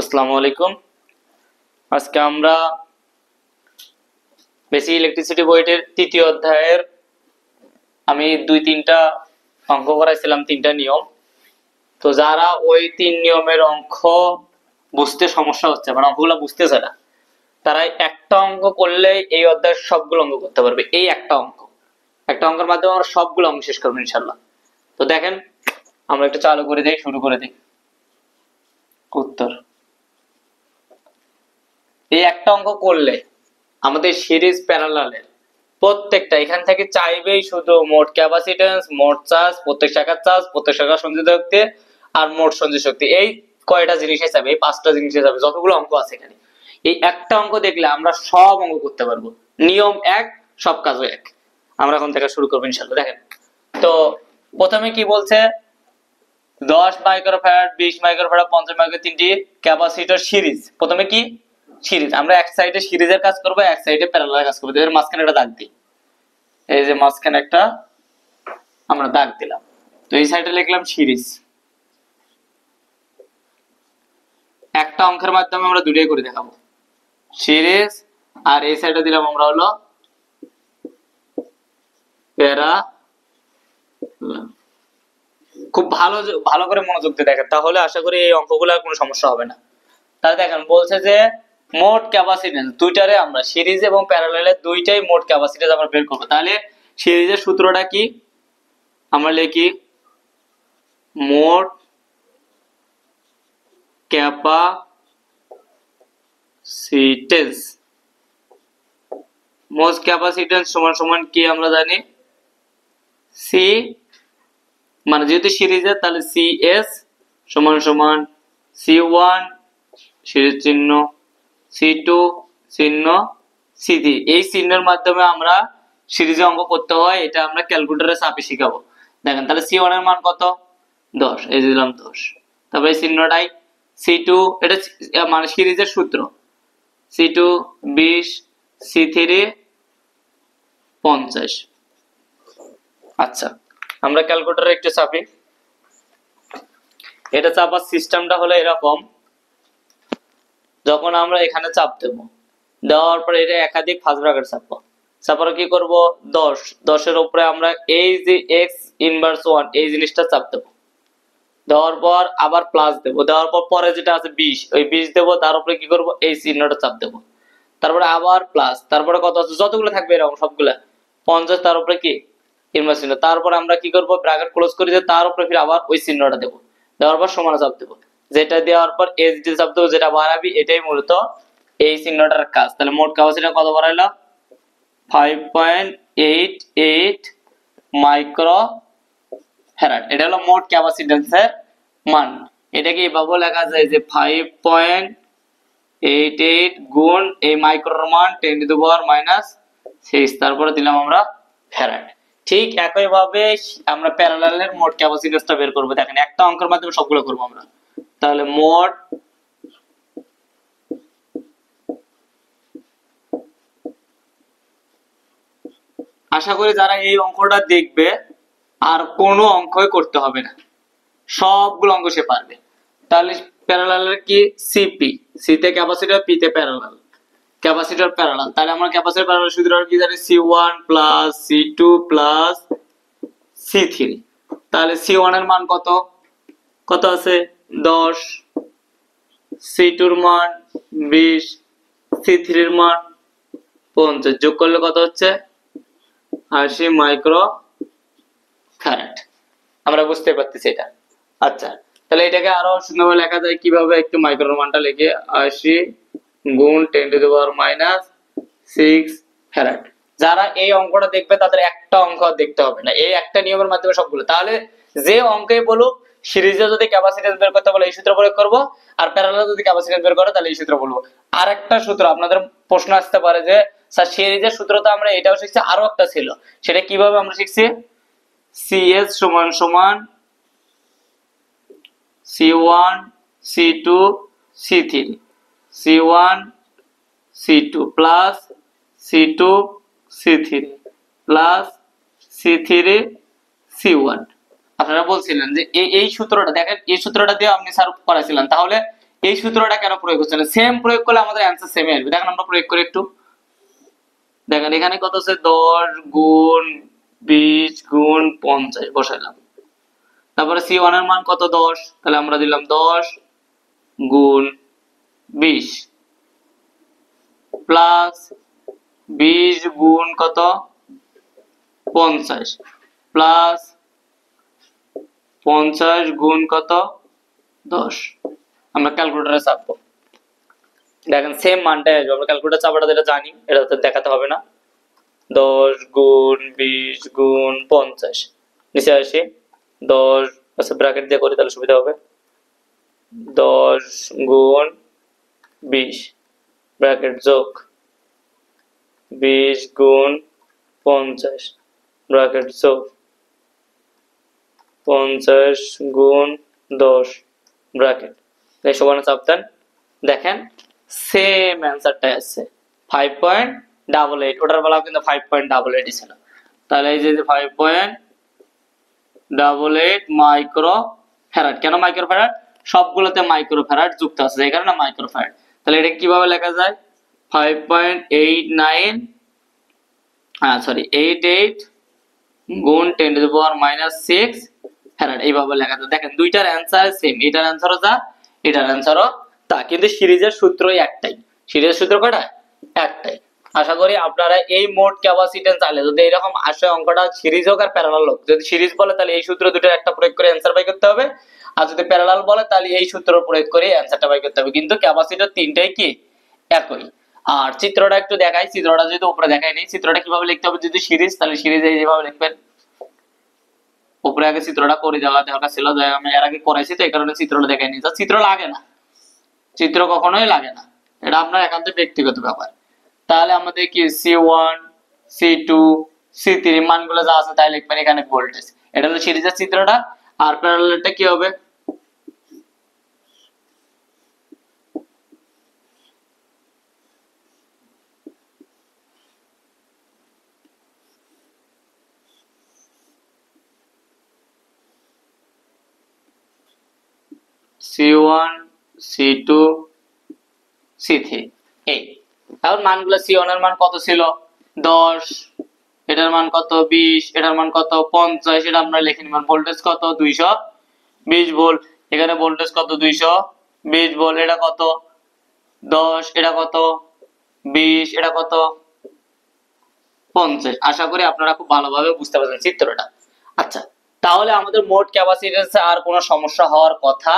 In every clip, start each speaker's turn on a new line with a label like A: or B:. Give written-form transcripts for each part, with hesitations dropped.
A: আসসালামু আলাইকুম। আজকে আমরা বেসিক ইলেকট্রিসিটি বইয়ের তৃতীয় অধ্যায়ের আমি 2-3টা অঙ্ক করাইছিলাম, 3টা নিয়ম। তো যারা ওই 3 নিয়মের অঙ্ক বুঝতে সমস্যা হচ্ছে মানে অঙ্কগুলো বুঝতেছে না, তারা একটা অঙ্ক করলে এই অধ্যায়ের সবগুলো অঙ্ক করতে পারবে। এই একটা অঙ্কের মাধ্যমে আমরা সবগুলো অঙ্ক শেষ করবো ইনশাল্লাহ। তো দেখেন, আমরা একটু চালু করে দিই, শুরু করে দিই। উত্তর এই একটা অঙ্ক করলে আমাদের সিরিজ প্যারালালের প্রত্যেকটা এখান থেকে চাইবেই শুধু মোট ক্যাপাসিট্যান্স, মোট চার্জ, প্রত্যেক শাখার চার্জ, প্রত্যেক শাখার সঞ্চিত শক্তি আর মোট সঞ্চিত শক্তি, এই কয়টা জিনিসই চাইবে, এই 5টা জিনিসই চাইবে। যতগুলো অঙ্ক আছে এখানে, এই একটা অঙ্ক দেখলে আমরা সব অঙ্ক করতে পারবো। নিয়ম এক, সব কাজও এক। আমরা এখন থেকে শুরু করবো ইনশাআল্লাহ। দেখেন তো প্রথমে কি বলছে, 10 মাইক্রোফ্যারাড, 20 মাইক্রোফ্যারাড, 50 মাইক্রো, 3টি ক্যাপাসিটর সিরিজ। প্রথমে কি সিরিজ, আমরা এক সাইডে সিরিজের কাজ করব, এক সাইডে প্যারালালের কাজ করব। এর মাঝখানে একটা দাগ দিই, এই যে মাঝখানে একটা আমরা দাগ দিলাম। তো এই সাইডে লিখলাম সিরিজ। একটা অঙ্কের মাধ্যমে আমরা দুটোই করে দেখাবো, সিরিজ। আর এই সাইডে দিলাম আমরা হলো প্যারালাল। খুব ভালো করে মনোযোগ দিয়ে দেখেন, তাহলে আশা করি এই অঙ্কগুলো আর কোনো সমস্যা হবে না। তাহলে দেখেন বলছে যে মোট ক্যাপাসিট্যান্স দুইটারে আমরা সিরিজ এবং প্যারালালে দুইটাই মোট ক্যাপাসিট্যান্স আমরা বের করব। তাহলে সিরিজের সূত্রটা কি, আমরা লিখি মোট ক্যাপাসিট্যান্স। মোট ক্যাপাসিট্যান্স সমান সমান কি আমরা জানি, সি, মানে যেহেতু সিরিজের তাহলে সিএস সমান সমান সি1 সিরিজ চিহ্ন, সি2 চিহ্ন, সি3। এই চিহ্নের মাধ্যমে আমরা সিরিজে অঙ্ক করতে হয়, এটা আমরা ক্যালকুলেটরে চাপে শিখাবো। দেখেন তাহলে সি1 এর মান কত, 10, এই যে দিলাম 10। তারপরে এই চিহ্নটাই সি2, এটা মানে সিরিজের সূত্র, সি2 20, সি3 50। আচ্ছা, আমরা ক্যালকুলেটরে একটু চাপি। এটা চাপার সিস্টেমটা হলো এরকম, যখন আমরা এখানে চাপ দেব, দেওয়ার পরে এটা একাধিক ফার্স্ট ব্র্যাকেট চাপবো। চাপার কি করব, 10 এর উপরে আমরা এই যে এক্স ইনভার্স 1 এই জিনিসটা চাপ দেব। দেওয়ার পর আবার প্লাস দেব, দেওয়ার পর পরে যেটা আছে 20, ওই 20 দেব, তার উপরে কি করব, এই চিহ্নটা চাপ দেব। তারপরে আবার প্লাস, তারপরে কত আছে যতগুলো থাকবে এরকম সবগুলা 50, তার উপরে কি ইনভার্স চিহ্ন। তারপর আমরা কি করব, ব্র্যাকেট ক্লোজ করে দিয়ে তার উপরে ফির আবার ওই চিহ্নটা দেব। দেওয়ার পর সমান চাপ দেব, যেটা দেওয়ার পর এস ডি চাপ দেব, যেটা বাড়াবি এটাই মূলত এই চিহ্নটার কাজ। তাহলে মোট ক্যাপাসিটি কত বাড়াইলো, 5.88 মাইক্রো ফ্যারাড। এটা হলো মোট ক্যাপাসিট্যান্সের মান। এটাকে এভাবে লেখা যায় যে 5.88 গুণ এই মাইক্রোর মান 10⁻⁶, তারপরে দিলাম আমরা ফ্যারাড। ঠিক একই ভাবে আমরা প্যারালালের মোট ক্যাপাসিট্যান্সটা বের করব। দেখেন একটা অঙ্কের মাধ্যমে সবগুলো করব আমরা। তাহলে মোট আশা করি যারা এই অঙ্কটা দেখবে আর কোনো অঙ্কই করতে হবে না, সবগুলো অঙ্ক সে পারবে। তাহলে প্যারালালের কি, সিপি, সি তে ক্যাপাসিটর, পি তে প্যারালাল, ক্যাপাসিটর প্যারালাল। তাহলে আমরা ক্যাপাসিটর প্যারালাল সূত্রটা কি জানি, সি1 প্লাস সি2 প্লাস সি3। তাহলে সি1 এর মান কত, কত আছে 10, সি2 এর মান 20, সি3 এর মান 50, যোগ করলে কত হচ্ছে 80 মাইক্রো ফ্যারাড। আমরা বুঝতে পারতেছি এটা। আচ্ছা, তাহলে এটাকে আরো সুন্দরভাবে লেখা যায় কিভাবে, একটু মাইক্রোর মানটা লিখে 80 গুণ 10⁻⁶ ফ্যারাড। যারা এই অঙ্কটা দেখবে তাদের একটা অঙ্ক দেখতে হবে না, এই একটা নিয়মের মাধ্যমে সবগুলো। তাহলে যে অঙ্কেই বলুক, সিরিজে যদি ক্যাপাসিট্যান্স বের করতে বলে এই সূত্র প্রয়োগ করব, আর প্যারালালে যদি ক্যাপাসিট্যান্স বের করে তাহলে এই সূত্র বলবো। আর একটা সূত্র আপনাদের প্রশ্ন আসতে পারে যে স্যার সিরিজের সূত্র তো আমরা এটাও শিখছি, আরো একটা ছিল, সেটা কিভাবে আমরা শিখছি, সিএস সমান সমান C1 C2 C3, C1 C2 plus C2 C3 plus C3 C1। আপনারা বলছিলেন যে এই সূত্রটা দেখেন, এই সূত্রটা দিয়ে আপনি স্যার করাইছিলেন। তাহলে এই সূত্রটা কেন প্রয়োগ হচ্ছে না? সেম প্রয়োগ করলে আমাদের অ্যান্সার সেমই আসবে। দেখেন আমরা প্রয়োগ করি একটু, দেখেন এখানে কত আছে 10 গুণ 20 গুণ 50 বসাইলাম। তারপরে C1 এর মান কত 10, তাহলে আমরা দিলাম 10 গুণ 20 প্লাস 20 গুণ কত 50 প্লাস 50 গুণ কত 10। আমরা ক্যালকুলেটরে চাপবো, দেখেন সেম মানটাই আসবে। আমরা ক্যালকুলেটর চাপাটা যেটা জানি এটা তো দেখাতে হবে না। 10 গুণ 20 গুণ 50 নিচে আসি 10, আচ্ছা ব্র্যাকেট দিয়ে করি তাহলে সুবিধা হবে। 10 গুণ 20 ব্র্যাকেট যোগ 20 গুণ 50 ব্র্যাকেট যোগ 50 গুণ 10 ব্র্যাকেট, এই সমানে চাপ দেন। দেখেন সেম অ্যান্সারটাই আসছে 5.88, ওটার বেলাও কিন্তু 5.88 ছিল। তাহলে এই যে 5.88 মাইক্রো ফ্যারাড। কেন মাইক্রো ফ্যারাড? সবগুলোতে মাইক্রো ফ্যারাড যুক্ত আছে, এই কারণে মাইক্রো ফ্যারাড। তাহলে এটা কিভাবে লেখা যায়? 5.88 88 গুণ 10⁻⁻6 ফ্যারাড, এইভাবে লেখা যায়। দেখেন দুইটার অ্যান্সার সেম, এটার অ্যান্সারও যা এটার অ্যান্সারও তা, কিন্তু সিরিজের সূত্রই একটাই। সিরিজের সূত্র কয়টা? একটাই। আশা করি আপনারা এই মোট ক্যাপাসিট্যান্স চাইলে যদি এরকম আসে অঙ্কটা সিরিজ হোক আর প্যারালাল হোক, যদি সিরিজ বলে তাহলে এই সূত্র দুটো একটা প্রয়োগ করে অ্যান্সার বাই করতে হবে, আর যদি প্যারালাল বলে তাহলে এই সূত্র প্রয়োগ করে অ্যান্সারটা বাই করতে হবে। কিন্তু ক্যাপাসিটর তিনটাই কি একই। আর চিত্রটা একটু দেখাই, চিত্রটা যদি উপরে দেখাই নেই, চিত্রটা কিভাবে লিখতে হবে যদি সিরিজ, তাহলে সিরিজে যেভাবে লিখবেন উপরে আগে চিত্রটা করে দেওয়া দরকার ছিল, আমি এর আগে করাইছি তো এই কারণে চিত্রটা দেখাই নি। চিত্র লাগে না, চিত্র কখনোই লাগে না, এটা আপনার একান্ত ব্যক্তিগত ব্যাপার। তাহলে আমাদের কি C1 C2 C3 মানগুলো যা আছে তাই লিখবেন এখানে ভোল্টেজ, এটা হলো সিরিজের চিত্রটা। আর প্যারালালটা কি হবে? C1 C2 C3 এই। এখন মানগুলো C1 এর মান কত ছিল 10, এটার মান কত 20, এটার মান কত 50, এটা আমরা লিখে নিব। ভোল্টেজ কত 220 ভোল্ট, এখানে ভোল্টেজ কত 220 ভোল্ট, এটা কত 10, এটা কত 20, এটা কত 50। আশা করি আপনারা খুব ভালোভাবে বুঝতে পারছেন চিত্রটা। আচ্ছা, তাহলে আমাদের মোট ক্যাপাসিট্যান্সে আর কোনো সমস্যা হওয়ার কথা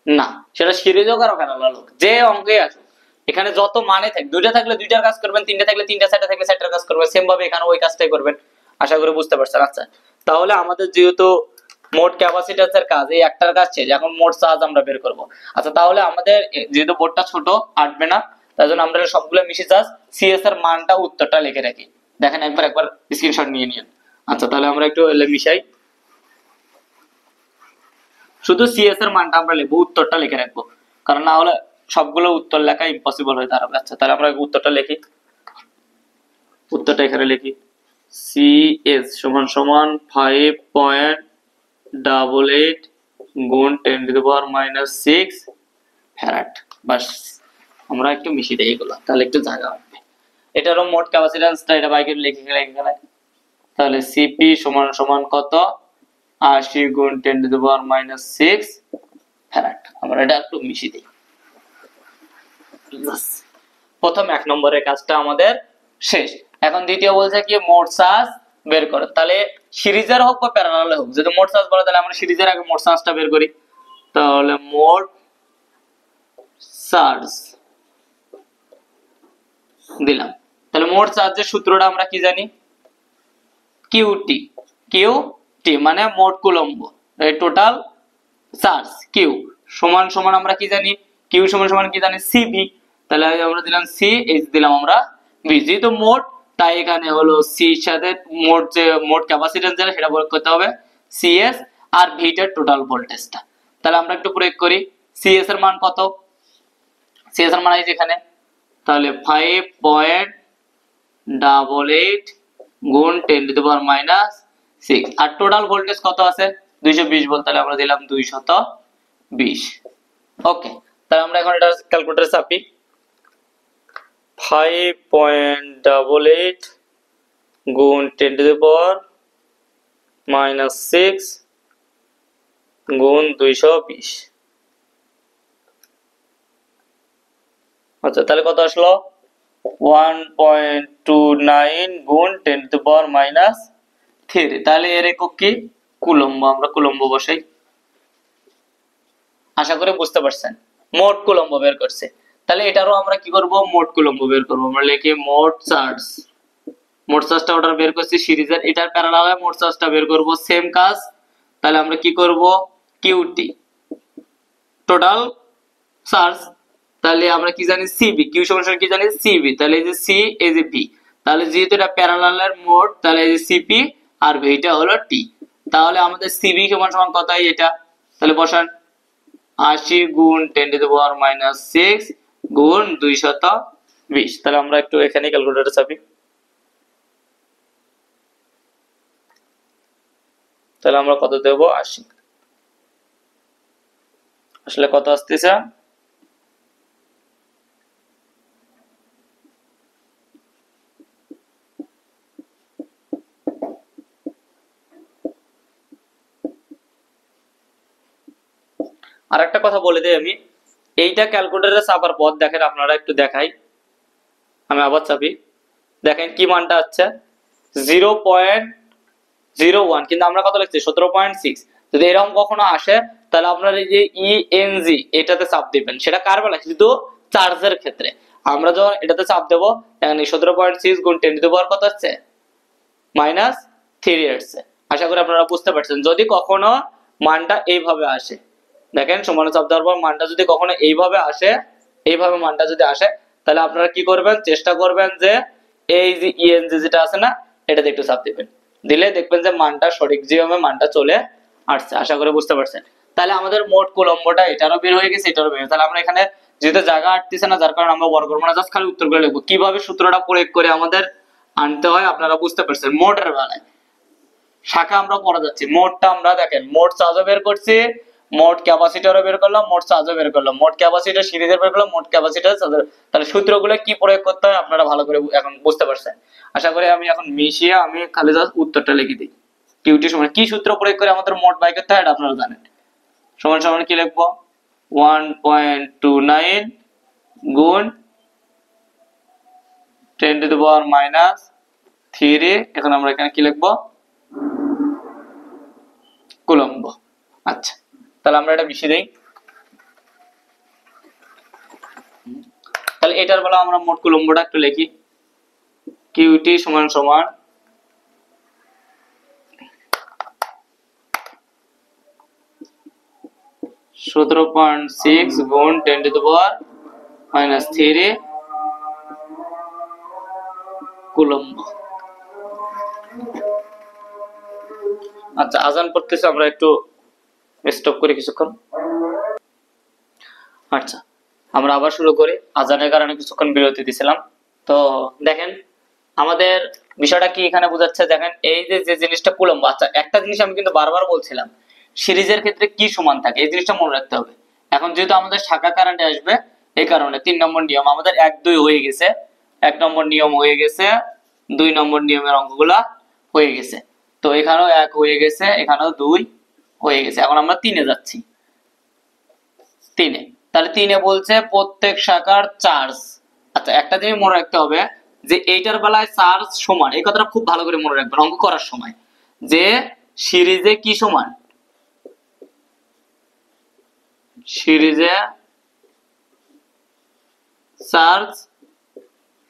A: না, সেটা সিরিজ হোক আর প্যারালাল হোক, যে অঙ্কে আসুক এখানে যত মানে থাকে, দুইটা থাকলে দুইটার কাজ করবেন, তিনটা থাকলে তিনটা, চারটা থাকলে চারটার কাজ করবেন, সেম ভাবে এখানে ওই কাজটাই করবেন। আশা করি বুঝতে পারছেন। আচ্ছা, তাহলে আমাদের যেহেতু মোট ক্যাপাসিট্যান্সের কাজ এই একটার কাজ শেষ, এখন মোট চার্জ আমরা বের করব। আচ্ছা, তাহলে আমাদের যেহেতু বোর্ডটা ছোট আটবে না, তার জন্য আমরা সবগুলো মিশে চার্জ সিএস এর মানটা উত্তরটা লিখে রাখি। দেখেন একবার স্ক্রিনশট নিয়ে নিন। আচ্ছা, তাহলে আমরা একটু মিশাই, শুধু সিএস এর মানটা আমরা লিখবো, উত্তরটা লিখে রাখবো, কারণ না হলে সবগুলো উত্তর লেখা ইম্পসিবল হয়ে দাঁড়াবে। আচ্ছা, তাহলে আমরা উত্তরটা লিখি, উত্তরটা এখানে লিখি সিএস সমান সমান 5.88 গুণ 10⁻⁻6 ফ্যারাড। বাস, আমরা একটু মিশিয়ে দেই এগুলো, তাহলে একটু জায়গা হবে। এটারও মোট ক্যাপাসিট্যান্সটা এটা বাইকের লিখে গেলে এখানে, তাহলে সিপি সমান সমান কত 80 গুণ 10⁻⁻6 ফ্যারাড। আমরা এটা একটু মিশিয়ে দিই। প্রথম এক নম্বরের কাজটা আমাদের শেষ। এখন দ্বিতীয় বলছে কি মোট চার্জ বের করো। তাহলে সিরিজের হোক বা প্যারালাল হোক, যদি মোট চার্জ বলে তাহলে আমরা সিরিজের আগে মোট চার্জটা বের করি। তাহলে মোট চার্জ দিলাম। তাহলে মোট চার্জের সূত্রটা আমরা কি জানি? কিউটি, কিউটি মানে মোট কুলম্ব, টোটাল চার্জ কিউ সমান সমান আমরা কি জানি? কিউ সমান সমান কি জানি? সিভি। তাহলে আমরা দিলাম সি, এইচ দিলাম আমরা ভি। যেহেতু মোট তাই এখানে হলো সি এর সাথে মোট যে মোট ক্যাপাসিট্যান্স যেটা সেটা প্রয়োগ করতে হবে সিএস, আর ভিটার টোটাল ভোল্টেজটা। তাহলে আমরা একটু প্রয়োগ করি। সিএস এর মান কত? সিএস এর মান এই যেখানে, তাহলে 5.88 গুণ 10⁻⁻6, আর টোটাল ভোল্টেজ কত আছে 220 ভোল্ট, তাহলে আমরা দিলাম 220। ওকে, তাহলে তাহলে আমরা এখন এটা ক্যালকুলেটরে চাপি 5.88 গুণ 10⁻⁻6 গুণ 220। আচ্ছা তাহলে কত আসলো 1.29 গুণ 10⁻⁻3। তাহলে এর একক কি কুলম্ব, আমরা কুলম্ব বসাই। আশা করি বুঝতে পারছেন মোট কুলম্ব বের করছে। তাহলে এটারও আমরা কি করব মোট কুলম্ব বের করব। আমরা লিখি মোট চার্জ, মোট চার্জটা ওটার বের করছি সিরিজের, এটার প্যারালালে মোট চার্জটা বের করব সেম কাজ। তাহলে আমরা কি করব কিউটি টোটাল চার্জ, তাহলে আমরা কি জানি সিবি, কিউ সমান কি জানি সিবি, তাহলে এই যে সি এই যে ভি, তাহলে যেহেতু এটা প্যারালালের মোট তাহলে এই যে সিপি আর ভিটা হলো টি। তাহলে আমাদের সিবি সমান সমান কত এটা, তাহলে বসান 80 গুণ 10⁻⁻6 গুণ 220। তাহলে আমরা একটু এখানে ক্যালকুলেটরে চাপি। তাহলে আমরা কত দেব 80। আসলে কত আসতেছে আর একটা কথা বলে দিই আমি, এইটা ক্যালকুলেটরে চাপার পর দেখেন আপনারা একটু দেখাই, আমি আবার চাপি, দেখেন কি মানটা আছে 0.01, কিন্তু আমরা কত লিখছি 17.6। যদি এরকম কখনো আসে তাহলে আপনার এই যে ইএনজি এটাতে চাপ দিবেন, সেটা কার বেলা শুধু চার্জের ক্ষেত্রে। আমরা যখন এটাতে চাপ দেব দেখেন 17.6 গুণ 10⁻⁻ কত হচ্ছে -3 আসছে। আশা করি আপনারা বুঝতে পারছেন। যদি কখনো মানটা এইভাবে আসে, দেখেন সমান চাপ দেওয়ার পর মানটা যদি কখনো এইভাবে আসে, এইভাবে মানটা যদি আসে, তাহলে আপনারা কি করবেন চেষ্টা করবেন যে এই যে ইএনজি যেটা আছে না এটাতে একটু চাপ দিবেন, দিলে দেখবেন যে মানটা সঠিক যেভাবে মানটা চলে আসছে। আশা করি বুঝতে পারছেন। তাহলে আমাদের মোট কুলম্বটা এটারও বের হয়ে গেছে, এটারও বের হয়ে গেছে। তাহলে আমরা এখানে যেহেতু জায়গা আটতেছে না, যার কারণে আমরা বড় করবো না, জাস্ট খালি উত্তরগুলো লিখবো। কিভাবে সূত্রটা প্রয়োগ করে আমাদের আনতে হয় আপনারা বুঝতে পারছেন। মোটের বেলায় শাখা আমরা পড়া যাচ্ছি, মোটটা আমরা দেখেন মোট চার্জও বের করছি, মোট ক্যাপাসিটরও বের করলাম, মোট চার্জও বের করলাম, মোট ক্যাপাসিটর সিরিজের বের করলাম, মোট ক্যাপাসিটর চার্জার। তাহলে সূত্রগুলো কি প্রয়োগ করতে হয় আপনারা ভালো করে এখন বুঝতে পারছেন। আশা করি আমি এখন মিশিয়ে আমি খালি জাস্ট উত্তরটা লিখে দিই। কিউটি সমান কি সূত্র প্রয়োগ করে আমাদের মোট বাই করতে হয় এটা আপনারা জানেন। সমান সমান কি লিখবো 1.29 গুণ 10⁻⁻3, এখন আমরা এখানে কি লিখবো কুলম্ব। আচ্ছা তাহলে আমরা এটা মিশিয়ে দেই। তাহলে এটার বেলা আমরা মোট কুলম্বটা একটু লিখি, কিউটি সমান সমান 17.6 গুণ 10⁻⁻3 কুলম্ব। আচ্ছা আজান পড়তেছে, আমরা একটু স্টপ করি কিছুক্ষণ। আচ্ছা আমরা আবার শুরু করি, আজানের কারণে কিছুক্ষণ বিরতি দিয়েছিলাম। তো দেখেন আমাদের বিষয়টা কি এখানে বোঝাচ্ছে, দেখেন এই যে জিনিসটা কুলম্ব। আচ্ছা একটা জিনিস আমি কিন্তু বারবার বলছিলাম, সিরিজের ক্ষেত্রে কি সমান থাকে এই জিনিসটা মনে রাখতে হবে। এখন যেহেতু আমাদের শাখা কারেন্ট আসবে এই কারণে 3 নম্বর নিয়ম আমাদের 1 2 হয়ে গেছে, 1 নম্বর নিয়ম হয়ে গেছে, 2 নম্বর নিয়মের অঙ্কগুলা হয়ে গেছে। তো এখানেও 1 হয়ে গেছে, এখানেও 2 হয়ে গেছে। এখন আমরা 3 এ যাচ্ছি, 3 এ। তাহলে 3 এ বলছে প্রত্যেক শাখার চার্জ। আচ্ছা একটা জিনিস মনে রাখতে হবে যে এইটার বেলায় চার্জ সমান, এই কথাটা খুব ভালো করে মনে রাখবেন অঙ্ক করার সময়, যে সিরিজে কি সমান, সিরিজে চার্জ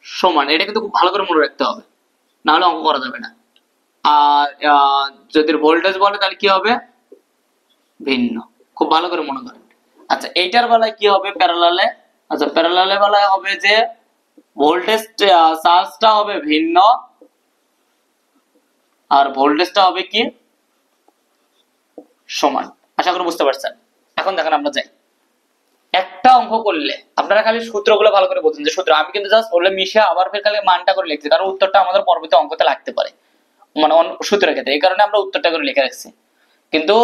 A: সমান, এটা কিন্তু খুব ভালো করে মনে রাখতে হবে, না হলে অঙ্ক করা যাবে না। আর যদি ভোল্টেজ বলে তাহলে কি হবে ভিন্ন, খুব ভালো করে মনে করেন। আচ্ছা এইটার বেলায় কি হবে প্যারালালে, আচ্ছা প্যারালালে বেলায় হবে যে ভোল্টেজ চার্জটা হবে ভিন্ন আর ভোল্টেজটা হবে কি সমান। আশা করি বুঝতে পারছেন। এখন দেখেন আমরা যাই, একটা অঙ্ক করলে আপনারা খালি সূত্রগুলো ভালো করে বলছেন যে সূত্র, আমি কিন্তু জাস্ট বলে মিশে আবার ফের খালি মানটা করে লিখছি, কারণ উত্তরটা আমাদের পরবর্তী অঙ্কতে লাগতে পারে মানে সূত্রের ক্ষেত্রে, এই কারণে আমরা উত্তরটা করে লিখে রাখছি। কিন্তু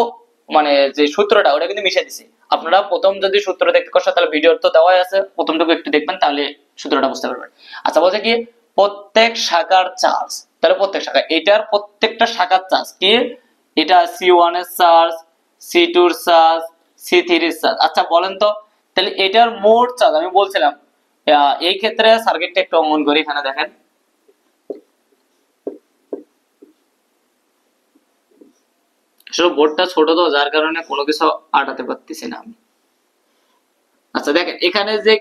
A: মানে যে সূত্রটা ওটা কিন্তু মিশে দিছি। আপনারা প্রথম যদি সূত্র দেখতে কষ্ট তাহলে ভিডিওর তো দেওয়াই আছে, প্রথমটুকু একটু দেখবেন তাহলে সূত্রটা বুঝতে পারবেন। আচ্ছা বলছে কি প্রত্যেক শাখার চার্জ, তাহলে প্রত্যেক শাখা এটার প্রত্যেকটা শাখার চার্জ কি, এটা C1 এর চার্জ, C2 এর চার্জ, C3 এর চার্জ। আচ্ছা বলেন তো তাহলে এটার মোট চার্জ আমি বলছিলাম এই ক্ষেত্রে সার্কিটটা একটু অঙ্কন করি। এখানে দেখেন আসলে বোর্ডটা ছোট তো যার কারণে কোনো কিছু আটাতে পারতেছি না আমি। আচ্ছা দেখেন এখানে যে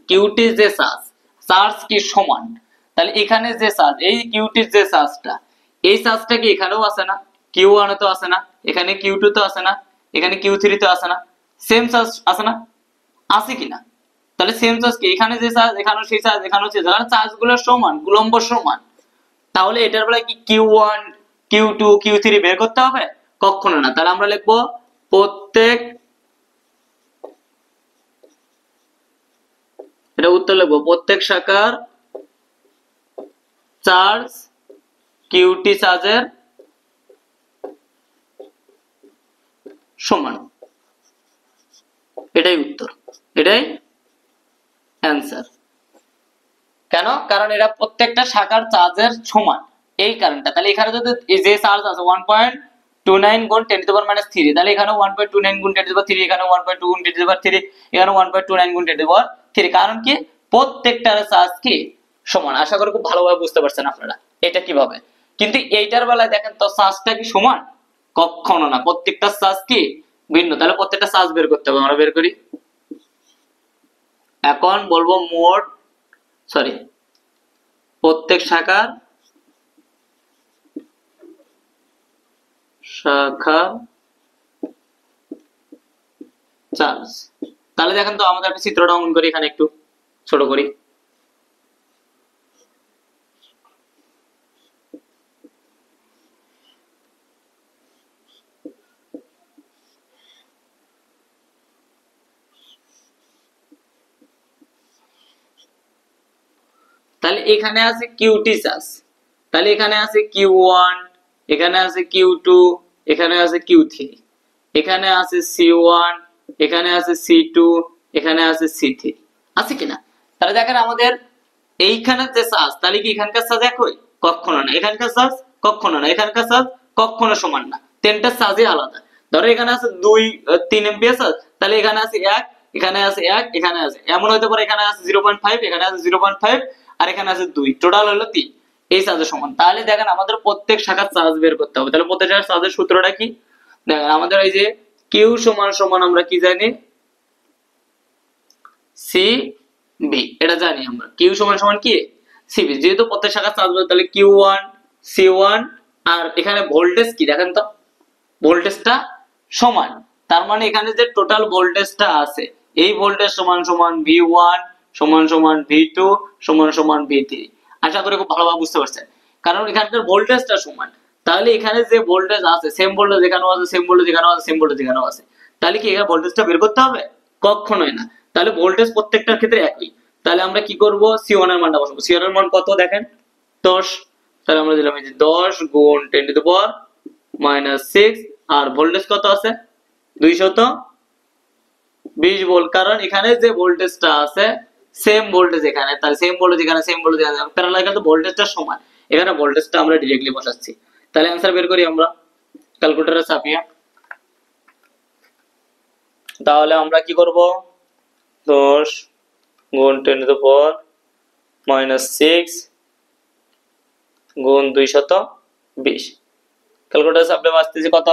A: কিউটি যে চার্জ কি সমান, তাহলে এখানে যে চার্জ এই কিউটির যে চার্জটা, এই চার্জটা কি এখানেও আছে না, Q1 তো আছে না, এখানে Q2 তো আছে না, এখানে Q3 তো আছে না, সেম চার্জ আছে না, আছে কিনা? তাহলে সেম চার্জ কি এখানে যে চার্জ এখানেও সেই চার্জ এখানেও সেই চার্জ, চার্জগুলো সমান, উলম্ব সমান, তাহলে এটার বেলায় কি Q1 Q2 Q3 বের করতে হবে? কখনো না। তাহলে আমরা লিখবো প্রত্যেক, এটা উত্তর লিখবো প্রত্যেক শাখার চার্জ কিউটি চার্জের সমান, এটাই উত্তর, এটাই অ্যান্সার। কেন? কারণ এরা প্রত্যেকটা শাখার চার্জের সমান, এই কারণটা। তাহলে এখানে যদি যে চার্জ আছে 1.29 গুণ 10 টু দি পাওয়ার -3, তাহলে এখানে 1.29 গুণ 10 টু দি পাওয়ার 3, এখানে 1.2 গুণ 10 টু দি পাওয়ার 3, এখানে 1.29 গুণ 10 টু দি পাওয়ার 3। কারণ কি প্রত্যেকটার চার্জ কি সমান। আশা করি খুব ভালোভাবে বুঝতে পারছেন আপনারা এটা কিভাবে। কিন্তু এইটার বেলায় দেখেন তো চার্জটা কি সমান? কখনো না, প্রত্যেকটা চার্জ কি ভিন্ন। তাহলে প্রত্যেকটা চার্জ বের করতে হবে, আমরা বের করি। এখন বলবো মোট, সরি, প্রত্যেক শাখার চার্জ। তাহলে দেখেন তো আমাদের একটা চিত্রটা অঙ্কন করি, এখানে একটু ছোট করি। তাহলে এখানে আছে কিউটি চার্জ, তাহলে এখানে আছে Q1, এখানে আছে Q2, এখানে আছে Q3, এখানে আছে C1, এখানে আছে C2, এখানে আছে C3, আছে কিনা? তাহলে দেখেন আমাদের এইখানে যে চার্জ, তাহলে কি এখানকার চার্জ একই? কখনো না। এখানকার চার্জ কখনো না, এখানকার চার্জ কখনো সমান না, তিনটা চার্জই আলাদা। ধরো এখানে আছে 3 এম্পিয়ার চার্জ, তাহলে এখানে আছে 1, এখানে আছে 1, এখানে আছে, এমন হতে পারে এখানে আছে 0.5, এখানে আছে 0.5, আর এখানে আছে 2, টোটাল হলো 3, এই চার্জের সমান। তাহলে দেখেন আমাদের প্রত্যেক শাখার চার্জ বের করতে হবে। তাহলে প্রত্যেক শাখার চার্জের সূত্রটা কি? দেখেন আমাদের এই যে Q সমান সমান আমরা কি জানি, CB, এটা জানি আমরা। Q সমান সমান কি CB, যেহেতু প্রত্যেক শাখার চার্জ বলতে তাহলে Q1 C1, আর এখানে ভোল্টেজ কি দেখেন তো, ভোল্টেজটা সমান, তার মানে এখানে যে টোটাল ভোল্টেজটা আছে এই ভোল্টেজ সমান সমান V1 সমান সমান V2 সমান সমান V3। আশা করি খুব ভালোভাবে বুঝতে পারছেন, কারণ এখানকার ভোল্টেজটা সমান। তাহলে এখানে যে ভোল্টেজ আছে সেম ভোল্টেজ এখানেও আছে, সেম ভোল্টেজ এখানেও আছে, সেম ভোল্টেজ এখানেও আছে, তাহলে কি এখানে ভোল্টেজটা বের করতে হবে? কখনোই না। তাহলে ভোল্টেজ প্রত্যেকটার ক্ষেত্রে একই। তাহলে আমরা কি করব, C1 এর মানটা বসাবো। C1 এর মান কত দেখেন 10, তাহলে আমরা দিলাম এই যে 10 গুণ 10 to the power -6, R voltage কত আছে 220 ভোল্ট, কারণ এখানে যে ভোল্টেজটা আছে সেম ভোল্টেজ এখানে, তাহলে সেম ভোল্টেজ এখানে, সেম ভোল্টেজ এখানে, প্যারালাল কিন্তু ভোল্টেজটা সমান, এখানে ভোল্টেজটা আমরা डायरेक्टली বসাচ্ছি। তাহলে आंसर বের করি আমরা ক্যালকুলেটরে চাপিয়ে। তাহলে আমরা কি করব, 10 গুণ 10 টু দি পাওয়ার -6 গুণ 220, ক্যালকুলেটরে চাপলে আসতেছে কত,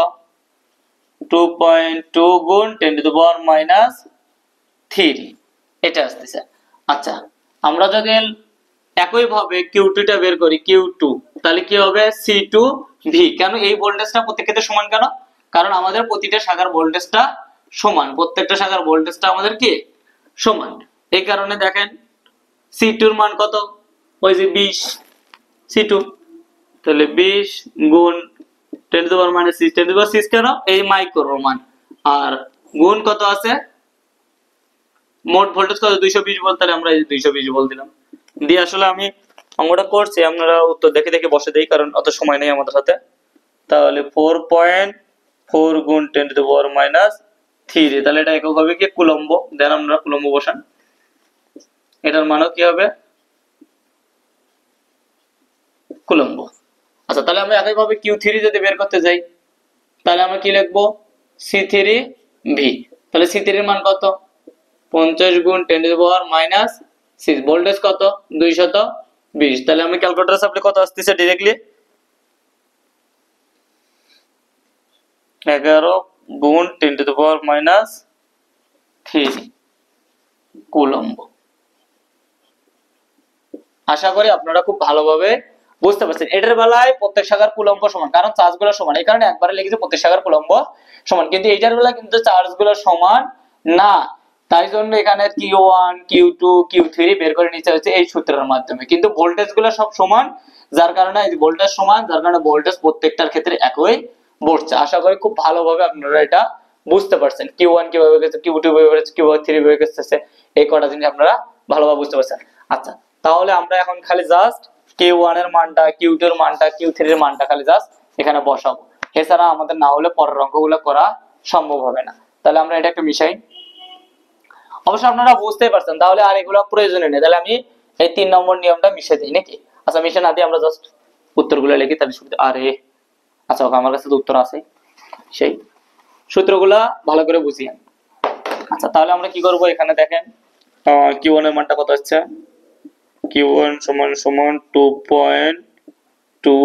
A: 2.2 গুণ 10 টু দি পাওয়ার -3, এটা আসতেছে। আচ্ছা আমরা যদি একই ভাবে Q2 টা বের করি, Q2, তাহলে কি হবে C2V। কেন এই ভোল্টেজটা প্রত্যেক ক্ষেত্রে সমান কেন? কারণ আমাদের প্রতিটা শাখার ভোল্টেজটা সমান, প্রত্যেকটা শাখার ভোল্টেজটা আমাদের কি সমান, এই কারণে দেখেন C2 এর মান কত, ওই যে 20 C2, তাহলে 20 গুণ 10 to the power -6, 10 to the পাওয়ার 6 কেন, এই মাইক্রো মান, আর গুণ কত আছে, মোট ভোল্টেজ কত 220 ভোল্ট, তাহলে আমরা এই 220 ভোল্ট দিলাম দিয়ে। আসলে আমি অঙ্কটা করছি, আপনারা উত্তর দেখে দেখে বসে দেই, কারণ অত সময় নেই আমাদের হাতে। তাহলে 4.4 গুণ 10 টু দি পাওয়ার 3, তাহলে এটা একক হবে কি কুলম্ব। দেন আমরা কুলম্ব বসান, এটার মানও কি হবে কুলম্ব। আচ্ছা, তাহলে আমরা একইভাবে Q3 যদি বের করতে যাই তাহলে আমরা কি লিখবো C3V। তাহলে C3 এর মান কত 50 গুণ 10⁻⁻6, ভোল্টেজ কত 220। তাহলে আমি ক্যালকুলেটর সাপ্লাই কত আসতেছে ডাইরেক্টলি 11 গুণ 10⁻³ কুলম্ব। আশা করি আপনারা খুব ভালোভাবে বুঝতে পারছেন। এটার বেলায় প্রত্যেক শাখার কুলম্ব সমান, কারণ চার্জগুলো সমান, এই কারণে একবারে লিখেছি প্রত্যেক শাখার কুলম্ব সমান, কিন্তু এইটার বেলায় কিন্তু চার্জগুলো সমান না, তাই জন্য এখানে Q1 Q2 Q3 বের করে নিতে হচ্ছে এই সূত্রের মাধ্যমে। কিন্তু ভোল্টেজগুলো সব সমান, যার কারণে এই ভোল্টেজ সমান, যার কারণে ভোল্টেজ প্রত্যেকটার ক্ষেত্রে একই বসছে। আশা করি খুব ভালোভাবে আপনারা এটা বুঝতে পারছেন। Q1 কিভাবে গেছে, Q2 কিভাবে গেছে, Q3 কিভাবে গেছে, এই কটা জিনিস আপনারা ভালোভাবে বুঝতে পারছেন। আচ্ছা, তাহলে আমরা এখন খালি জাস্ট Q1 এর মানটা, Q2 এর মানটা, Q3 এর মানটা খালি জাস্ট এখানে বসাবো। এছাড়া আমাদের না হলে পরের অঙ্কগুলো করা সম্ভব হবে না। তাহলে আমরা এটা একটু মিশাই। অবশ্য আপনারা বুঝতেই পারছেন, তাহলে আর এগুলো প্রয়োজনীয় নেই। তাহলে আমি এই 3 নম্বর নিয়মটা মিশিয়ে দিই নাকি? আচ্ছা, মিশে না দিয়ে আমরা জাস্ট উত্তরগুলো লিখি, তাহলে সুবিধা। আরে আচ্ছা, ওকে, আমার কাছে তো উত্তর আছে, সেই সূত্রগুলা ভালো করে বুঝিয়ে। আচ্ছা, তাহলে আমরা কি করব, এখানে দেখেন Q1 এর মানটা কত আসছে, Q1 সমান সমান 2.2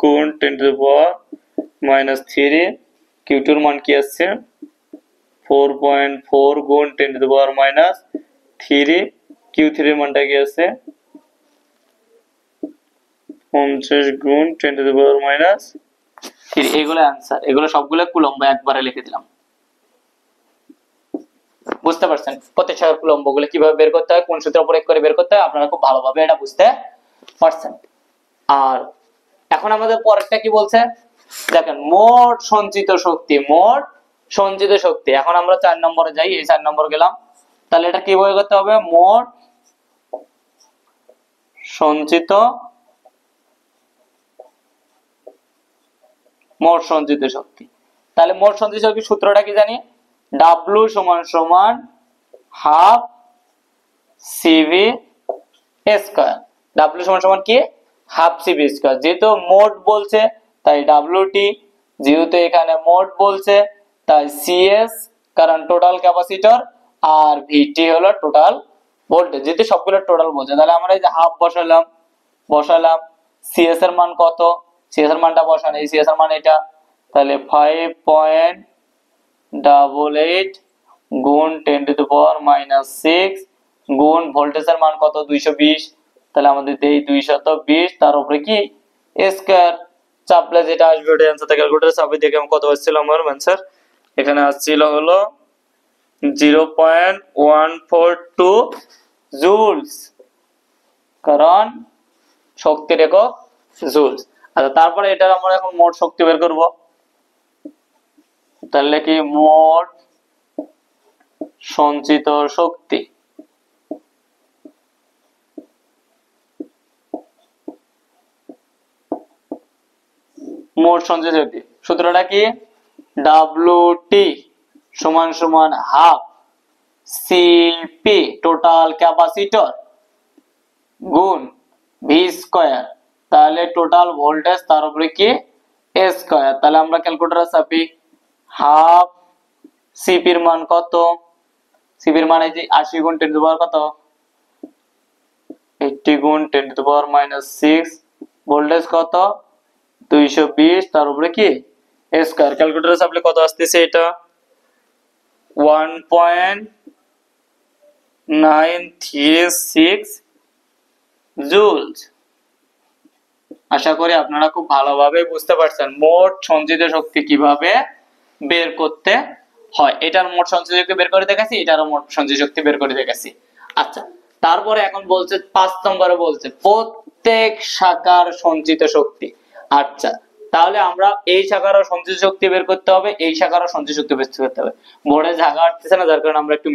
A: গুণ 10⁻³ Q2 এর মান কি আসছে 4.4 গুণ 10⁻³ Q3 এর মানটা কি আছে 50 গুণ 10⁻³ এগুলো आंसर, এগুলো সবগুলো কুলম্ব একবারে লিখে দিলাম। বুঝতে পারছেন প্রত্যেক শাখার কুলম্বগুলো কিভাবে বের করতে হয়, কোন সূত্র প্রয়োগ করে বের করতে হয়, আপনারা খুব ভালোভাবে এটা বুঝতে পারছেন। আর এখন আমাদের পরেরটা কি বলছে দেখেন, মোট সঞ্চিত শক্তি। এখন আমরা 4 নম্বরে যাই, এই 4 নম্বর গেলাম। তাহলে এটা কিভাবে করতে হবে, মোট সঞ্চিত শক্তি। তাহলে মোট সঞ্চিত শক্তির সূত্রটা কি জানি, W সমান সমান হাফ CV স্কয়ার। W সমান সমান কি হাফ CV স্কয়ার। যেহেতু মোট বলছে তাই WT, যেহেতু এখানে মোট বলছে তাই CS, কারণ টোটাল ক্যাপাসিটর, আর VT হলো টোটাল ভোল্টেজ। যেহেতু সবগুলো টোটাল বলছে, তাহলে আমরা এই যে হাফ বসালাম। CS এর মান কত, CS এর মানটা বসান, এই CS এর মান এটা, তাহলে 5.88 গুণ 10⁻⁻6 গুণ ভোল্টেজের মান কত 220, তাহলে আমাদের দেই 220, তার উপরে কি স্কয়ার, চাপলে যেটা আসবে ওটা आंसर থেকে ক্যালকুলেটর চাপে দেখে কত আসছিল আমার आंसर, এখানে আসছিল হলো 0.142 জুলস, কারণ শক্তির একক জুলস। আচ্ছা, তারপরে এটা আমরা এখন মোট শক্তি বের করব। তাহলে কি মোট সঞ্চিত শক্তি, সূত্রটা কি WT সমান সমান হাফ CP টোটাল ক্যাপাসিটর গুণ V স্কয়ার, তাহলে টোটাল ভোল্টেজ তার উপরে কি স্কয়ার। তাহলে আমরা ক্যালকুলেটরে চাপি, হাফ CP এর মান কত, CP এর মান এই যে 80 গুণ 10⁻³ কত 80 গুণ 10⁻⁻6, ভোল্টেজ কত 220, তার উপরে কি স্কয়ার। ক্যালকুলেটরে চাপলে কত আসতেছে, এটা 1.936 জুলস। আশা করি আপনারা খুব ভালোভাবে বুঝতে পারছেন মোট সঞ্চিত শক্তি কিভাবে বের করতে হয়। এটার মোট সঞ্চিত শক্তি বের করে দেখাচ্ছি, এটারও মোট সঞ্চিত শক্তি বের করে দেখাচ্ছি। আচ্ছা, তারপরে এখন বলছে 5 নম্বরে বলছে প্রত্যেক শাখার সঞ্চিত শক্তি। আচ্ছা, তাহলে আমরা এই শাখারও সঞ্চিত শক্তি বের করতে হবে, এই শাখারও সঞ্চিত শক্তি বের করতে হবে। বোর্ডে জায়গা আসতেছে না, যার কারণে আমরা একটু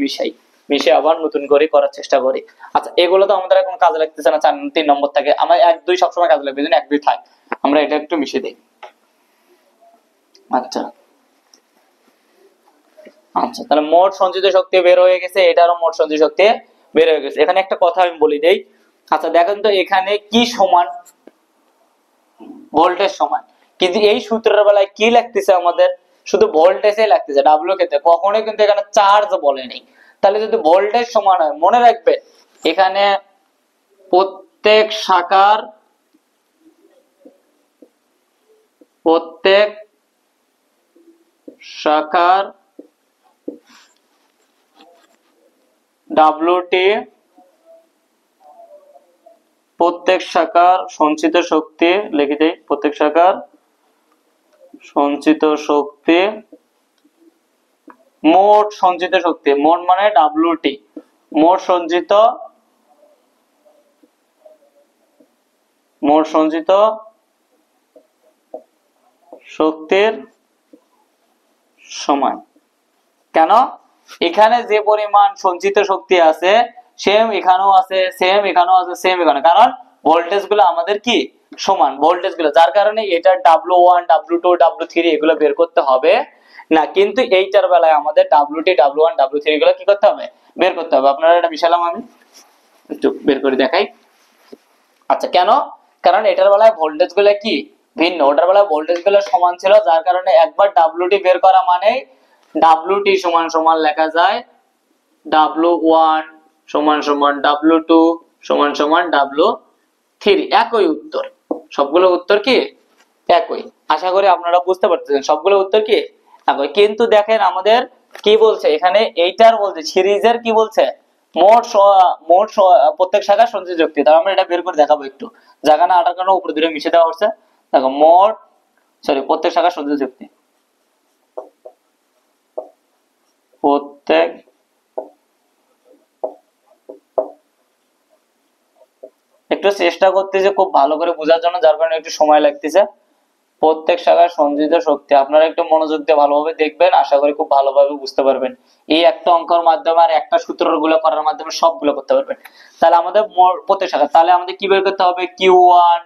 A: মিশে আবার নতুন করে করার চেষ্টা করি। আচ্ছা, এগুলো তো আমাদের এখন কাজে লাগতেছে না, 3 নম্বর থেকে আমরা 1 2 সবসময় কাজে লাগবে, 1 2 থাক, আমরা এটা একটু মিশিয়ে দিই। আচ্ছা আচ্ছা, তাহলে মোট সঞ্চিত শক্তি বের হয়ে গেছে, এটারও মোট সঞ্চিত শক্তি বের হয়ে গেছে। এখানে একটা কথা আমি বলি দেই। আচ্ছা দেখেন তো এখানে কি সমান, ভোল্টেজ সমান, কিন্তু এই সূত্রের বেলায় কি লাগতেছে আমাদের, শুধু ভোল্টেজই লাগতেছে ডাব্লিউ ক্ষেত্রে, কখনোই কিন্তু এখানে চার্জ বলেনি। তাহলে যদি ভোল্টেজ সমান হয়, মনে রাখবে এখানে প্রত্যেক শাখার ডাব্লিউটি, প্রত্যেক শাখার সঞ্চিত শক্তি লিখে দেই, প্রত্যেক শাখার সঞ্চিত শক্তি, মোট সঞ্চিত শক্তি, মোট মানে ডাব্লিউটি, মোট সঞ্চিত শক্তির সমান। কেন, এখানে যে পরিমাণ সঞ্চিত শক্তি আছে সেম এখানেও আছে, সেম এখানেও আছে, সেম এখানে, কারণ ভোল্টেজ গুলো আমাদের কি সমান, ভোল্টেজ গুলো, যার কারণে এটা W1 W2 W3 এগুলো বের করতে হবে না, কিন্তু এইটার বেলায় আমাদের WT W1 W3 এগুলো কি করতে হবে, বের করতে হবে। আপনারা এটা মিশালাম, আমি একটু বের করে দেখাই। আচ্ছা কেন, কারণ এটার বেলায় ভোল্টেজ গুলো কি ভিন্ন, ওটার বেলায় ভোল্টেজ গুলো সমান ছিল, যার কারণে একবার WT বের করা মানে WT সমান সমান লেখা যায় W1 সমান সমান W2 সমান সমান W3, একই উত্তর, সবগুলো উত্তর কি একই। আশা করি আপনারা বুঝতে পারতেছেন সবগুলো উত্তর কি একই। কিন্তু দেখেন আমাদের কি বলছে এখানে, এইটার বলছে সিরিজের কি বলছে, মোট প্রত্যেক শাখার সঞ্চিত শক্তি। তাহলে আমরা এটা বের করে দেখাবো একটু, জায়গা না আটার কারণে উপরে দুটো মিশে দেওয়া হচ্ছে। দেখো প্রত্যেক শাখার সঞ্চিত শক্তি, প্রত্যেক একটু চেষ্টা করতেছে খুব ভালো করে বোঝার জন্য, যার কারণে একটু সময় লাগতেছে। প্রত্যেক শাখার সঞ্চিত শক্তি আপনারা একটু মনোযোগ দিয়ে ভালোভাবে দেখবেন, আশা করি খুব ভালোভাবে বুঝতে পারবেন। এই একটা অঙ্কের মাধ্যমে আর একটা সূত্রগুলো করার মাধ্যমে সবগুলো করতে পারবেন। তাহলে আমাদের প্রত্যেক শাখা, তাহলে আমাদের কি বের করতে হবে, Q1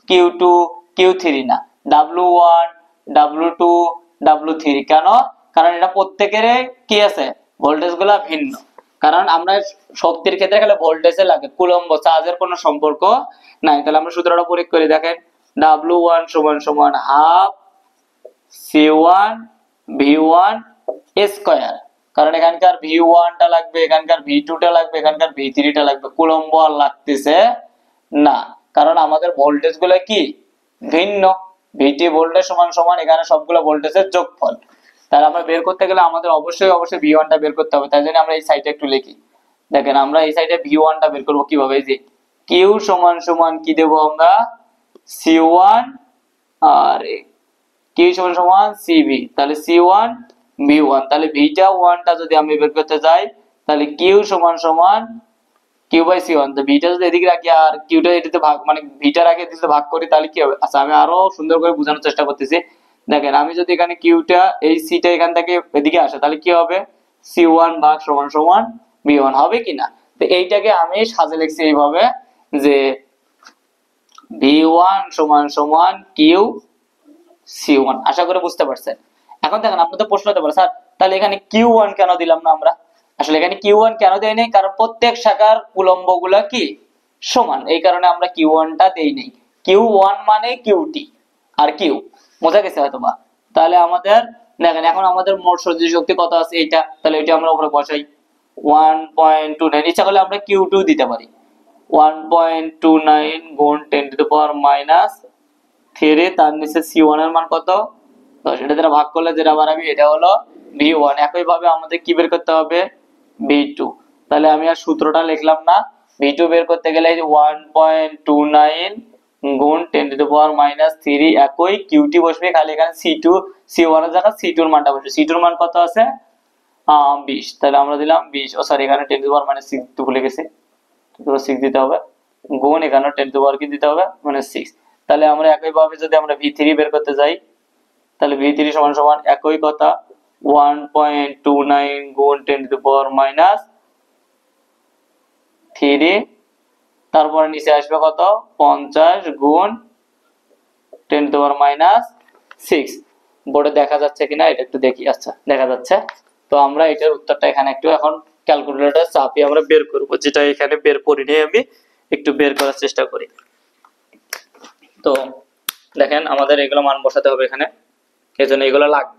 A: Q2 Q3 না W1 W2 W3, কেন, কারণ এটা প্রত্যেকের কি আছে, ভোল্টেজ গুলা ভিন্ন, কারণ আমরা শক্তির ক্ষেত্রে গেলে ভোল্টেজে লাগে, কুলম্ব চার্জের কোনো সম্পর্ক নাই। তাহলে আমরা সূত্রটা প্রয়োগ করে দেখেন, W1 সমান সমান হাফ C1 V1 স্কয়ার, কারণ এখানকার V1 টা লাগবে, এখানকার V2 টা লাগবে, এখানকার V3 টা লাগবে, কুলম্ব আর লাগতেছে না, কারণ আমাদের ভোল্টেজ গুলো কি ভিন্ন, VT ভোল্টেজ সমান সমান এখানে সবগুলো ভোল্টেজের যোগফল। তাহলে আমরা বের করতে গেলে আমাদের অবশ্যই V1 টা বের করতে হবে, তাই জন্য আমরা এই সাইডে একটু লিখি। দেখেন আমরা এই সাইডে V1 টা বের করব কিভাবে, এই যে Q সমান সমান কি দেব আমরা C1 আর Q সমান সমান CV, তাহলে C1 V1, তাহলে V1 টা যদি আমি বের করতে যাই তাহলে Q সমান সমান Q/C1, তো V টা যদি এদিকে রাখি আর Q টা এটাতে ভাগ, মানে V টার আগে এটাতে ভাগ করি তাহলে কি হবে। আচ্ছা আমি আরো সুন্দর করে বোঝানোর চেষ্টা করতেছি। দেখেন আমি যদি এখানে Q টা এই C টা এখান থেকে এদিকে আসে তাহলে কি হবে, C1 ভাগ সমান সমান V1 হবে কিনা। তো এইটাকে আমি সাজে লিখছি এইভাবে যে V1 সমান সমান Q C1, আশা করি বুঝতে পারছেন। এখন দেখেন আপনাদের প্রশ্ন হতে পারে স্যার তাহলে এখানে Q1 কেন দিলাম না আমরা, আসলে এখানে Q1 কেন দেই নাই, কারণ প্রত্যেক শাখার উলম্ব গুলা কি সমান, এই কারণে আমরা Q1 টা দেই নাই। Q1 মানে QT আর Q, বোঝা গেছে হয়তোবা। তাহলে আমাদের দেখেন এখন আমাদের মোট সঞ্চিত শক্তি কত আছে এইটা, তাহলে এটা আমরা উপরে বসাই 1.29, ইচ্ছা করলে আমরা Q2 দিতে পারি, 1.29 গুণ 10 টু দ্য পাওয়ার মাইনাস 3, তার নিচে C1 এর মান কত 10, এটা দ্বারা ভাগ করলে যেটা বাড়াবি এটা হলো V1। একই ভাবে আমাদের কি বের করতে হবে V2, তাহলে আমি আর সূত্রটা লিখলাম না, V2 বের করতে গেলে এই যে 1.29 গুণ 10 টু দ্য পাওয়ার মাইনাস 3, একই QT বসবে, খালি এখানে C1 এর জায়গায় C2 এর মানটা বসবে। C2 এর মান কত আছে 20, তাহলে আমরা দিলাম 20, ও সরি এখানে 10 টু দ্য পাওয়ার মাইনাস 6 তো ভুলে গেছি, 6 দিতে হবে, গুণ এখানে 10 টু দ্য পাওয়ার কি দিতে হবে মানে 6। তাহলে আমরা একই ভাবে যদি আমরা V3 বের করতে যাই তাহলে V3 সমান সমান একই কথা 1.29 গুণ 10 টু দ্য পাওয়ার মাইনাস 3, তারপরে নিচে আসবে কত 50 গুণ 10 টু দ্য পাওয়ার মাইনাস 6। বোর্ডে দেখা যাচ্ছে কিনা এটা একটু দেখি। আচ্ছা, দেখা যাচ্ছে। তো আমরা এটার উত্তরটা এখানে একটু এখন ক্যালকুলেটর চাপিয়ে আমরা বের করব, যেটা এখানে বের করিনি, আমি একটু বের করার চেষ্টা করি। তো দেখেন আমাদের এগুলো মান বসাতে হবে এখানে, এজন্য এগুলো লাগবে।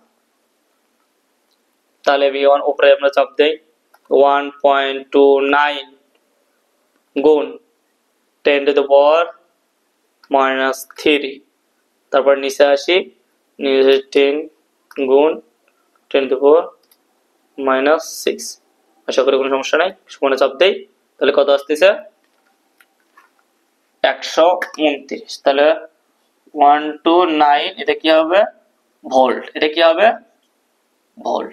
A: তাহলে v1 উপরে আমরা চাপ দেই 1.29 গুণ 10 টু দ্য পাওয়ার -3, তারপর নিচে আসি, নিচে 10 গুণ 10 টু দ্য পাওয়ার -6। আশা করি কোনো সমস্যা নাই। সমানে চাপ দেই, তাহলে কত আসতেছে 129। তাহলে 129 এটা কি হবে ভোল্ট, এটা কি হবে ভোল্ট।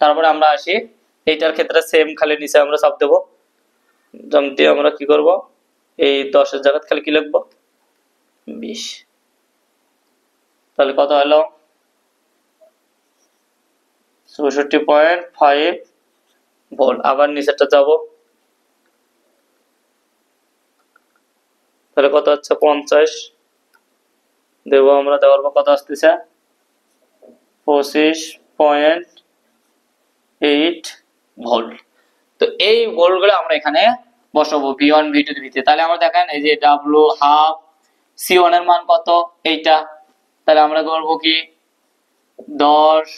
A: তারপরে আমরা আসি এইটার ক্ষেত্রে সেম, খালি নিচে আমরা চাপ দেবো, জম দিয়ে আমরা কি করব, এই 10 এর জায়গায় খালি কি লিখবো 20। তাহলে কত হলো 64.5 ভোল্ট। আবার নিচেরটা যাব, তাহলে কত হচ্ছে 50 দেবো আমরা, দেওয়ার পর কত আসতেছে 25.8 ভোল্ট। তো এই ভোল্ট গুলো আমরা এখানে বসাবো v1 v2 v3। তাহলে আমরা দেখেন এই যে w হাফ c1 এর মান কত এইটা, তাহলে আমরা করব কি 10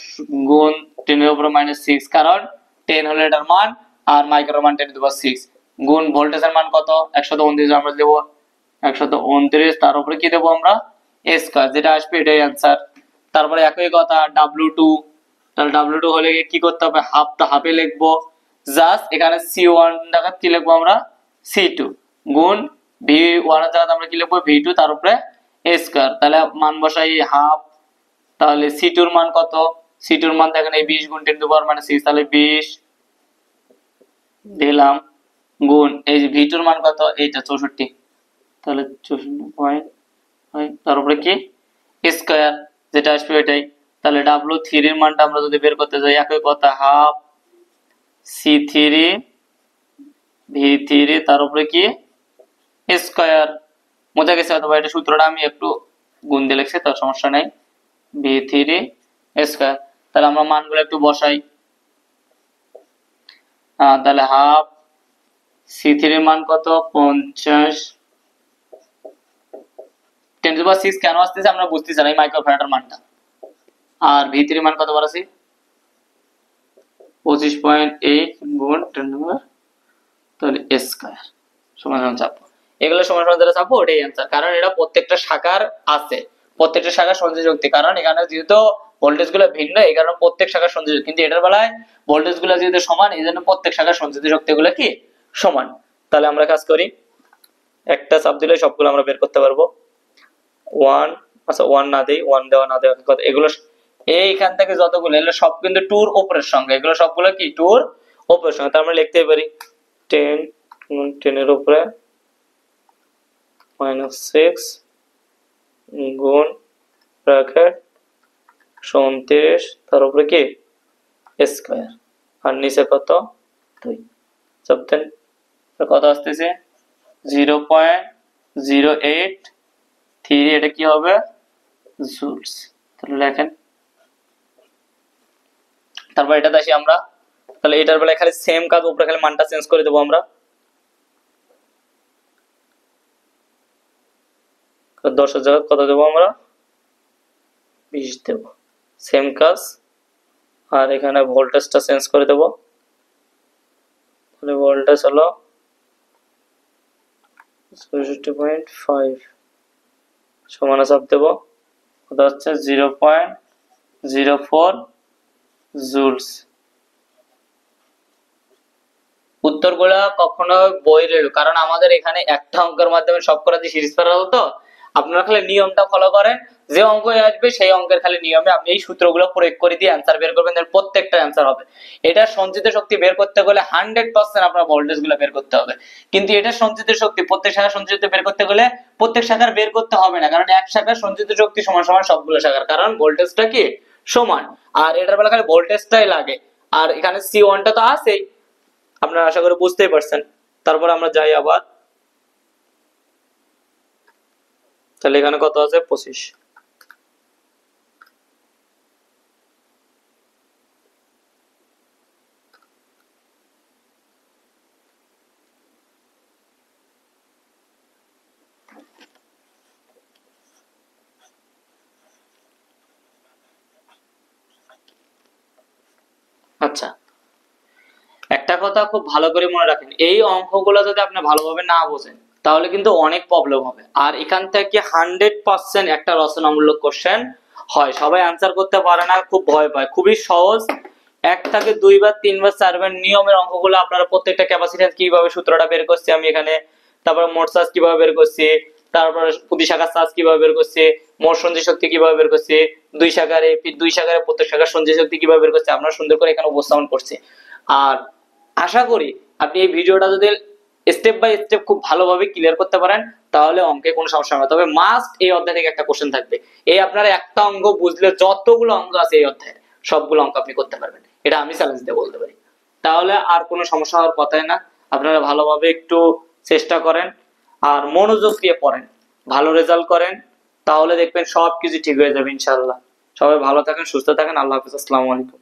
A: গুণ 10 এর উপর -6, কারণ 10 হলো এটার মান আর মাইক্রোর মান 10 টু দি পাওয়ার 6, গুণ ভোল্টেজের মান কত 129 আমরা দেব 129, তার উপরে কি দেব আমরা স্কয়ার, যেটা আসবে এটাই आंसर। তারপরে একই কথা w2, তাহলে w2 হলে কি করতে হবে, হাফ তো হাফে লিখবো, জাস্ট এখানে c1 টাকা কি লিখবো আমরা c2, গুণ v1 এর জায়গায় আমরা কি লিখবো v2 তার উপরে স্কয়ার। তাহলে মান বসাই হাফ, তাহলে c2 এর মান কত, c2 এর মান দেখেন এই 20 গুণ 10 টু দি পাওয়ার -6, তাহলে 20 দিলাম, গুণ এই যে v2 এর মান কত এইটা 64, তাহলে 64.5 তার উপরে কি স্কয়ার, যেটা আসবে এটাই। তাহলে w3 এর মানটা আমরা যদি বের করতে যাই একই কথা, হাফ c3 v3 তার উপরে কি স্কয়ার। মজা গেছে অথবা এটা সূত্রটা আমি একটু গুণ দিয়ে লিখছি, তার সমস্যা নাই, v3 স্কয়ার। তাহলে আমরা মানগুলো একটু বসাই, তাহলে হাফ c3 এর মান কত 50, 10 টু দি পাওয়ার 6 কেন আসতেছে আমরা বুঝতেছি না এই মাইক্রোফ্যারাডের মানটা, আর v3 এর মান কত বলছি 25.8 গুণ 10 টু দি পাওয়ার, তাহলে স্কয়ার সমান চাপো, এগুলো সমান সমান দ্বারা চাপো, ওটাই आंसर। কারণ এটা প্রত্যেকটা শাখার আছে, প্রত্যেকটা শাখার সঞ্চয় শক্তি, কারণ এখানে যেহেতু ভোল্টেজ গুলো ভিন্ন এই কারণে প্রত্যেক শাখার সঞ্চয় শক্তি, কিন্তু এটার বেলায় ভোল্টেজ গুলো যেহেতু সমান এই জন্য প্রত্যেক শাখার সঞ্চিত শক্তি গুলো কি সমান। তাহলে আমরা কাজ করি, একটা চাপ দিলে সবগুলো আমরা বের করতে পারবো। 1, আচ্ছা 1 না দেই, 1 দেওয়া না দেওয়া কথা, এগুলো এইখান থেকে যতগুলো এগুলো সব কিন্তু টুর উপরের সঙ্গে, এগুলো সবগুলো কি টুর উপরের সঙ্গে, তার আমরা লিখতে পারি 10 গুণ 10 এর উপরে -6 গুণ ব্র্যাকেট 29 তার উপরে কি স্কয়ার, আর নিচে কত 2 চাপ দেন, কত আসতেছে 0.083, এটা কি হবে জুলস। তাহলে লেখেন, তারপর এটাতে আসি আমরা, তাহলে এটার বেলায় খালি সেম কাজ, উপরে খালি মানটা চেঞ্জ করে দেবো আমরা, 10 এর জায়গায় কত দেবো আমরা 20 দেব, সেম কাজ। আর এখানে ভোল্টেজটা চেঞ্জ করে দেব, তাহলে ভোল্টেজ হলো 64.5 সমান চাপ দেব, কত হচ্ছে 0.04 জুলস। উত্তরগুলা কখনো বইয়ের, কারণ আমাদের এখানে একটা অঙ্কের মাধ্যমে সব করা দিয়ে সিরিজ করা হতো, আপনারা খালি নিয়মটা ফলো করেন, যে অঙ্ক আসবে সেই অঙ্কের খালি নিয়মে আপনি এই সূত্রগুলো প্রয়োগ করে দিয়ে অ্যানসার বের করবেন, এর প্রত্যেকটা অ্যানসার হবে। এটা সঞ্চিত শক্তি বের করতে গেলে 100% আপনার ভোল্টেজগুলো বের করতে হবে, কিন্তু এটা সঞ্চিত শক্তি প্রত্যেক শাখার সঞ্চিত বের করতে গেলে প্রত্যেক শাখার বের করতে হবে না, কারণ এক শাখার সঞ্চিত শক্তি সমান সমান সবগুলো শাখার, কারণ ভোল্টেজটা কি সমান, আর এটার বেলা খালি ভোল্টেজটাই লাগে, আর এখানে C1 টা তো আছেই, আপনারা আশা করি বুঝতেই পারছেন। তারপর আমরা যাই আবার, তাহলে এখানে কত আছে 25, আচ্ছা, একটা কথা খুব ভালো করে মনে রাখেন, এই অঙ্কগুলো যদি আপনি ভালোভাবে না বোঝেন তাহলে কিন্তু অনেক প্রবলেম হবে। আর এখান থেকে 100% একটা রচনামূলক কোশ্চেন হয়, সবাই অ্যান্সার করতে পারে না, খুব ভয় পায়। খুবই সহজ, 1 থেকে 2 বার 3 বার 4 বার নিয়মের অঙ্কগুলো আপনারা প্রত্যেকটা ক্যাপাসিট্যান্স কিভাবে সূত্রটা বের করছি আমি এখানে, তারপর মোট চার্জ কিভাবে বের করছি, তারপর প্রতি শাখার চার্জ কিভাবে বের করছি, মোট সঞ্চয় শক্তি কিভাবে বের করছি, দুই শাখারে প্রত্যেক শাখার সঞ্চয় শক্তি কিভাবে বের করছি আমরা সুন্দর করে এখানে উপস্থাপন করছি। আর আশা করি আপনি এই ভিডিওটা যদি স্টেপ বাই স্টেপ খুব ভালোভাবে ক্লিয়ার করতে পারেন তাহলে অঙ্কে কোনো সমস্যা হবে না। তবে মাস্ট এই অধ্যায় থেকে একটা কোশ্চেন থাকবে, এই আপনারা একটা অঙ্ক বুঝলে যতগুলো অঙ্ক আছে এই অধ্যায়ে সবগুলো অঙ্ক আপনি করতে পারবেন, এটা আমি চ্যালেঞ্জ দিয়ে বলতে পারি। তাহলে আর কোনো সমস্যা হওয়ার কথাই না। আপনারা ভালোভাবে একটু চেষ্টা করেন আর মনোযোগ দিয়ে পড়েন, ভালো রেজাল্ট করেন, তাহলে দেখবেন সবকিছু ঠিক হয়ে যাবে ইনশাআল্লাহ। সবাই ভালো থাকেন, সুস্থ থাকেন, আল্লাহ হাফেজ, আসসালামু আলাইকুম।